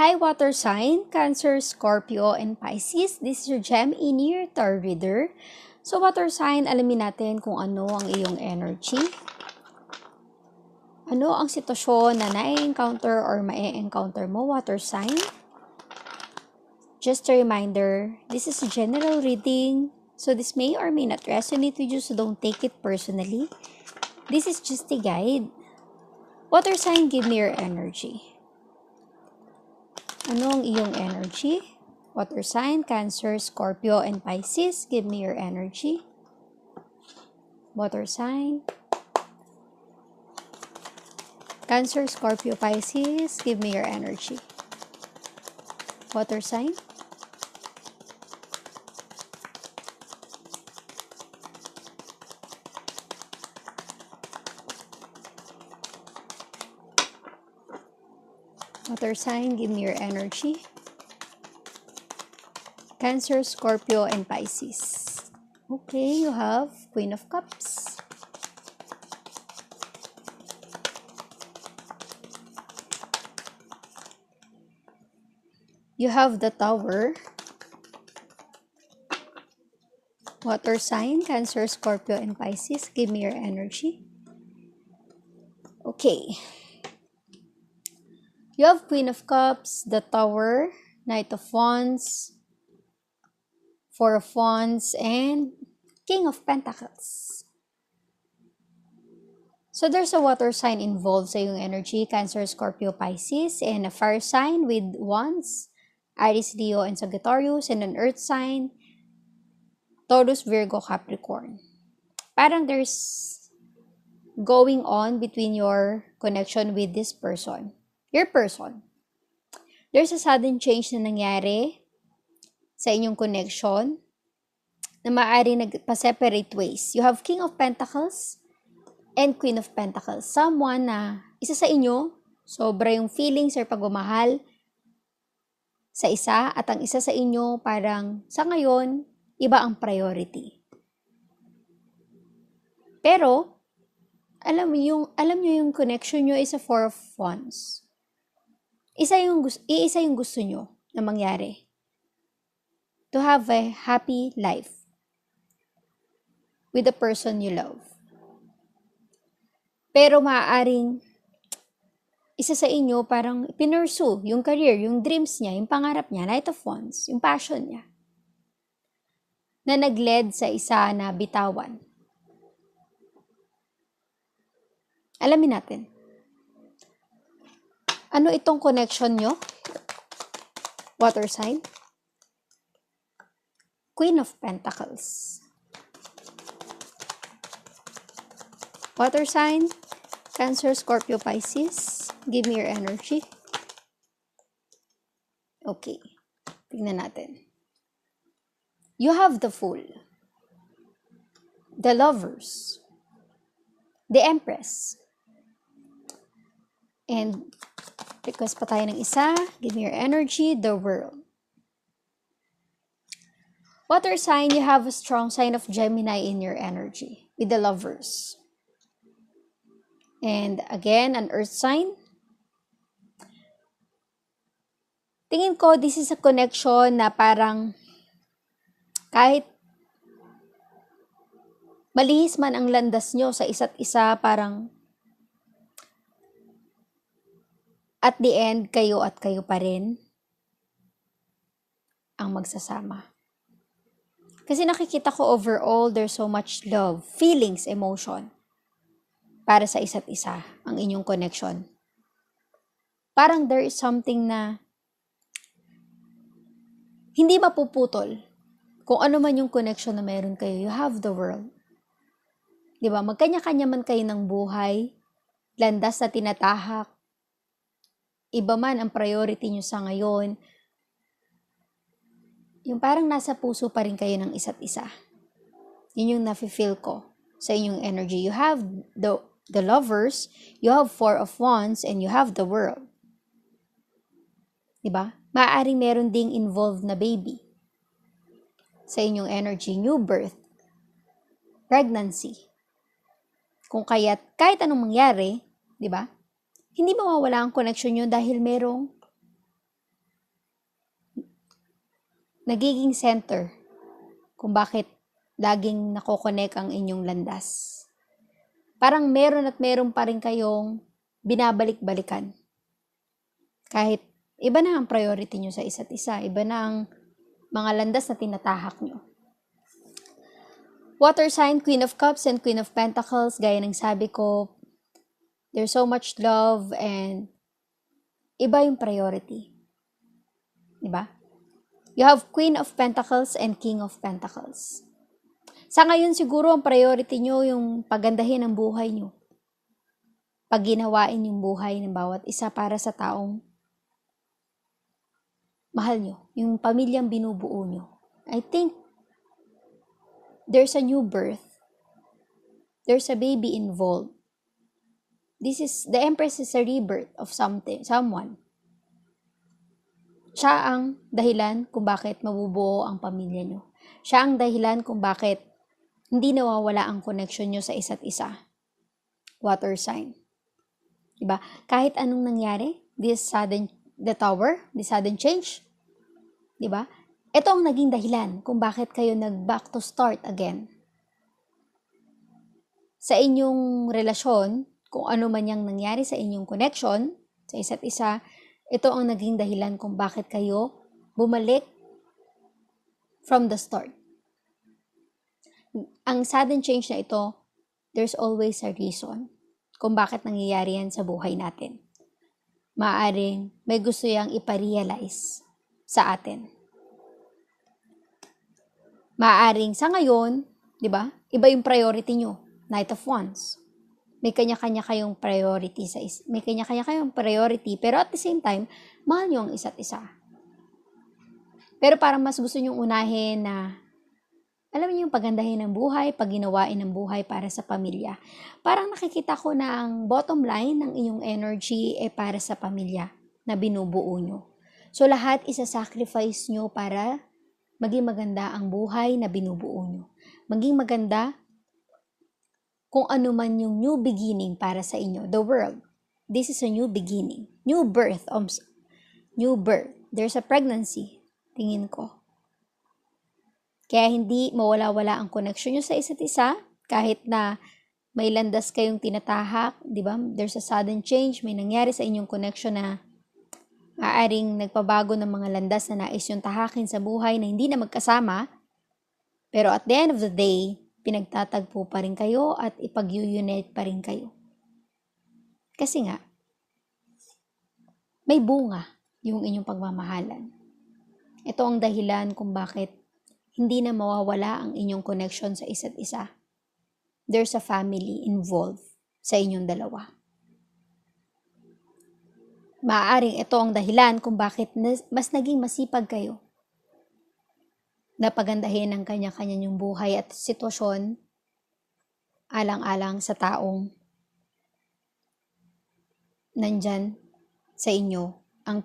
Hi, water sign, Cancer, Scorpio, and Pisces. This is your Gem in your Tarot Reader. So, water sign, alamin natin kung ano ang iyong energy. Ano ang sitwasyon na na-encounter or ma-encounter mo, water sign? Just a reminder, this is a general reading. So, this may or may not resonate with you, so don't take it personally. This is just a guide. Water sign, give me your energy. Ano ang iyong energy? Water sign, Cancer, Scorpio, and Pisces. Give me your energy. Water sign. Cancer, Scorpio, Pisces. Give me your energy. Water sign. Water sign, give me your energy. Cancer, Scorpio, and Pisces. Okay, you have Queen of Cups. You have the Tower. Water sign, Cancer, Scorpio, and Pisces. Give me your energy. Okay. You have Queen of Cups, the Tower, Knight of Wands, Four of Wands, and King of Pentacles. So there's a water sign involved sa yung energy, Cancer, Scorpio, Pisces, and a fire sign with Wands, Aries, Leo, and Sagittarius, and an earth sign, Taurus, Virgo, Capricorn. Parang there's going on between your connection with this person. Your person. There's a sudden change na nangyari sa inyong connection na maaari nagpa-separate ways. You have King of Pentacles and Queen of Pentacles. Someone na isa sa inyo, sobra yung feelings or pagmamahal sa isa at ang isa sa inyo parang sa ngayon, iba ang priority. Pero, alam niyo yung connection nyo is a Four of Wands. Isa yung gusto nyo na mangyari. To have a happy life with the person you love. Pero maaaring isa sa inyo parang pinursu yung career, yung dreams niya, yung pangarap niya, Knight of Wands, yung passion niya. Na nag-led sa isa na bitawan. Alamin natin. Ano itong connection nyo? Water sign. Queen of Pentacles. Water sign. Cancer, Scorpio, Pisces. Give me your energy. Okay. Tingnan natin. You have the Fool. The Lovers. The Empress. And request pa tayo ng isa. Give me your energy. The World. Water sign, you have a strong sign of Gemini in your energy with the Lovers. And again, an earth sign. Tingin ko, this is a connection na parang kahit malihis man ang landas nyo sa isa't isa, parang at the end, kayo at kayo pa rin ang magsasama. Kasi nakikita ko overall, there's so much love, feelings, emotion para sa isa't isa, ang inyong connection. Parang there is something na hindi mapuputol. Kung ano man yung connection na meron kayo, you have the world. Diba? Magkanya-kanya man kayo ng buhay, landas na tinatahak, iba man ang priority nyo sa ngayon, yung parang nasa puso pa rin kayo ng isa't isa. Yun yung nafe-feel ko sa inyong energy. You have the Lovers, you have Four of Wands, and you have the World. Diba? Maaaring meron ding involved na baby sa inyong energy. New birth, pregnancy. Kung kahit anong mangyari, diba? Hindi mawawala ang connection nyo dahil merong nagiging center kung bakit laging nakokonek ang inyong landas. Parang meron at meron pa rin kayong binabalik-balikan. Kahit iba na ang priority nyo sa isa't isa, iba na ang mga landas na tinatahak nyo. Water sign, Queen of Cups and Queen of Pentacles, gaya ng sabi ko, there's so much love and iba yung priority. Diba? You have Queen of Pentacles and King of Pentacles. Sa ngayon siguro ang priority nyo yung pagandahin ang buhay nyo. Pagginawain yung buhay ng bawat isa para sa taong mahal nyo. Yung pamilyang binubuo nyo. I think there's a new birth. There's a baby involved. The Empress is a rebirth of someone. Siya ang dahilan kung bakit mabubuo ang pamilya nyo. Siya ang dahilan kung bakit hindi nawawala ang connection nyo sa isa't isa. Water sign. Diba? Kahit anong nangyari, the sudden change, diba? Ito ang naging dahilan kung bakit kayo nag-back to start again. Sa inyong relasyon, kung ano man yung nangyari sa inyong connection, sa isa't isa, ito ang naging dahilan kung bakit kayo bumalik from the start. Ang sudden change na ito, there's always a reason kung bakit nangyayari yan sa buhay natin. Maaring may gusto yang iparealize sa atin. Maaring sa ngayon, di ba? Iba yung priority nyo. Knight of Wands. May kanya-kanya kayong priority pero at the same time, mahal nyo ang isa't isa. Pero parang mas gusto nyo unahin na alam niyo yung pagandahin ng buhay, pagginawain ng buhay para sa pamilya. Parang nakikita ko na ang bottom line ng inyong energy para sa pamilya na binubuo nyo. So lahat isa-sacrifice nyo para maging maganda ang buhay na binubuo nyo. Maging maganda kung ano man yung new beginning para sa inyo. The world. This is a new beginning. New birth. There's a pregnancy. Tingin ko. Kaya hindi mawala-wala ang connection nyo sa isa't isa, kahit na may landas kayong tinatahak, di ba? There's a sudden change, may nangyari sa inyong connection na maaaring nagpabago ng mga landas na nais yung tahakin sa buhay na hindi na magkasama, pero at the end of the day, pinagtatagpo pa rin kayo at ipag-unite pa rin kayo. Kasi nga, may bunga yung inyong pagmamahalan. Ito ang dahilan kung bakit hindi na mawawala ang inyong connection sa isa't isa. There's a family involved sa inyong dalawa. Maaaring ito ang dahilan kung bakit mas naging masipag kayo na pagandahin ang kanya-kanya nyong buhay at sitwasyon alang-alang sa taong nandyan sa inyo ang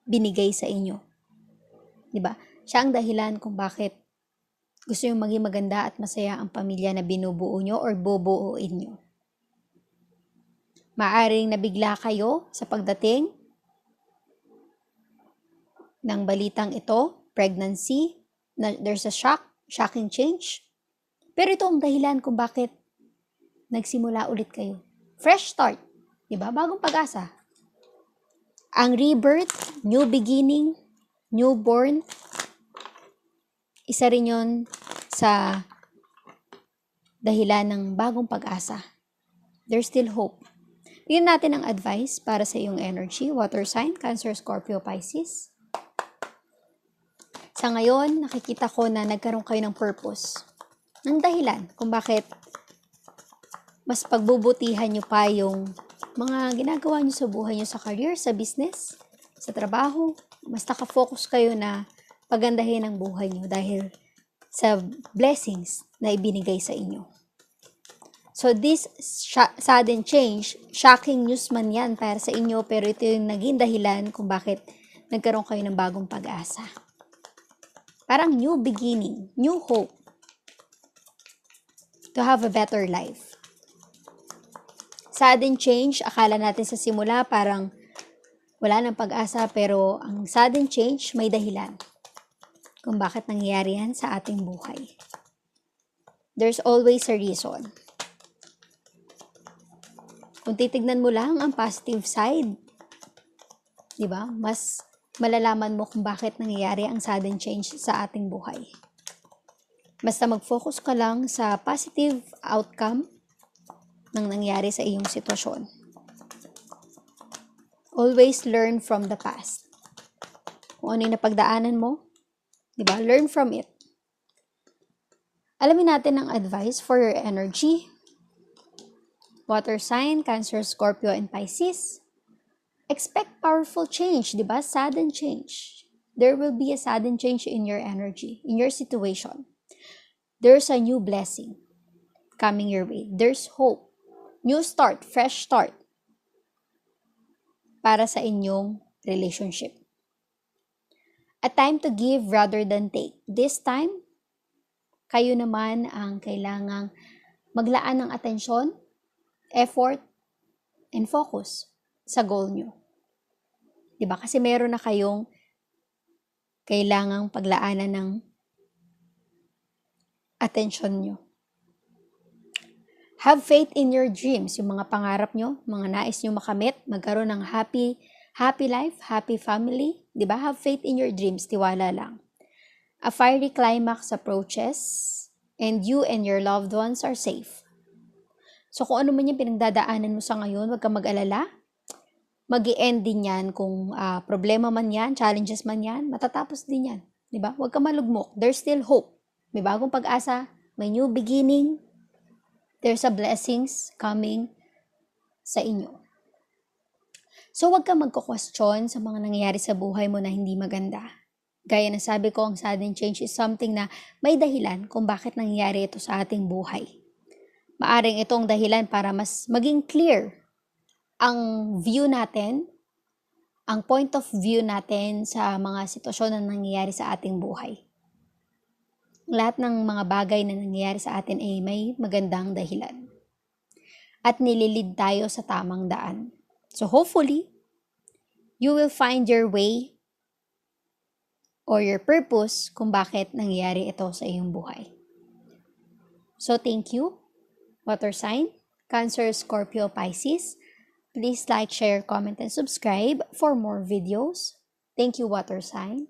binigay sa inyo. Diba? Siya ang dahilan kung bakit gusto yung maging maganda at masaya ang pamilya na binubuo nyo or bubuuin nyo. Maaring nabigla kayo sa pagdating ng balitang ito, pregnancy, there's a shocking change. Pero ito ang dahilan kung bakit nagsimula ulit kayo. Fresh start, diba? Bagong pag-asa. Ang rebirth, new beginning, newborn, isa rin yun sa dahilan ng bagong pag-asa. There's still hope. Bigyan natin ang advice para sa iyong energy, water sign, Cancer, Scorpio, Pisces. Sa ngayon, nakikita ko na nagkaroon kayo ng purpose. Ng dahilan kung bakit mas pagbubutihan nyo pa yung mga ginagawa nyo sa buhay nyo, sa career, sa business, sa trabaho. Mas nakafocus kayo na pagandahin ang buhay nyo dahil sa blessings na ibinigay sa inyo. So this sudden change, shocking news man yan para sa inyo, pero ito yung naging dahilan kung bakit nagkaroon kayo ng bagong pag-asa. Parang new beginning, new hope to have a better life. Sudden change, akala natin sa simula parang wala ng pag-asa, pero ang sudden change may dahilan. kung bakit nangyayari yan sa ating buhay. There's always a reason. Kung titignan mo lang ang positive side, di ba? Mas malalaman mo kung bakit nangyayari ang sudden change sa ating buhay. Basta mag-focus ka lang sa positive outcome ng nangyari sa iyong sitwasyon. Always learn from the past. Kung ano yung napagdaanan mo, di ba? Learn from it. Alamin natin ang advice for your energy. Water sign, Cancer, Scorpio, and Pisces. Expect powerful change, di ba? Sudden change. There will be a sudden change in your energy, in your situation. There's a new blessing coming your way. There's hope. New start, fresh start para sa inyong relationship. A time to give rather than take. This time, kayo naman ang kailangang maglaan ng atensyon, effort, and focus sa goal nyo. Diba? Kasi meron na kayong kailangang paglaanan ng atensyon nyo. Have faith in your dreams, yung mga pangarap nyo, mga nais nyo makamit, magkaroon ng happy life, happy family. Diba? Have faith in your dreams, tiwala lang. A fiery climax approaches, and you and your loved ones are safe. So kung ano man yung pinagdadaanan mo sa ngayon, huwag kang mag-alala. Mag-i-end din yan kung problema man yan, challenges man yan, matatapos din yan. Diba? Huwag kang malugmok. There's still hope. May bagong pag-asa, may new beginning. There's a blessings coming sa inyo. So huwag kang magko-question sa mga nangyayari sa buhay mo na hindi maganda. Gaya na sabi ko, ang sudden change is something na may dahilan kung bakit nangyayari ito sa ating buhay. Maaring itong dahilan para mas maging clear ang view natin, ang point of view natin sa mga sitwasyon na nangyayari sa ating buhay. Lahat ng mga bagay na nangyayari sa atin ay may magandang dahilan. At nililid tayo sa tamang daan. So hopefully, you will find your way or your purpose kung bakit nangyayari ito sa iyong buhay. So thank you, water sign, Cancer, Scorpio, Pisces. Please like, share, comment, and subscribe for more videos. Thank you, water sign.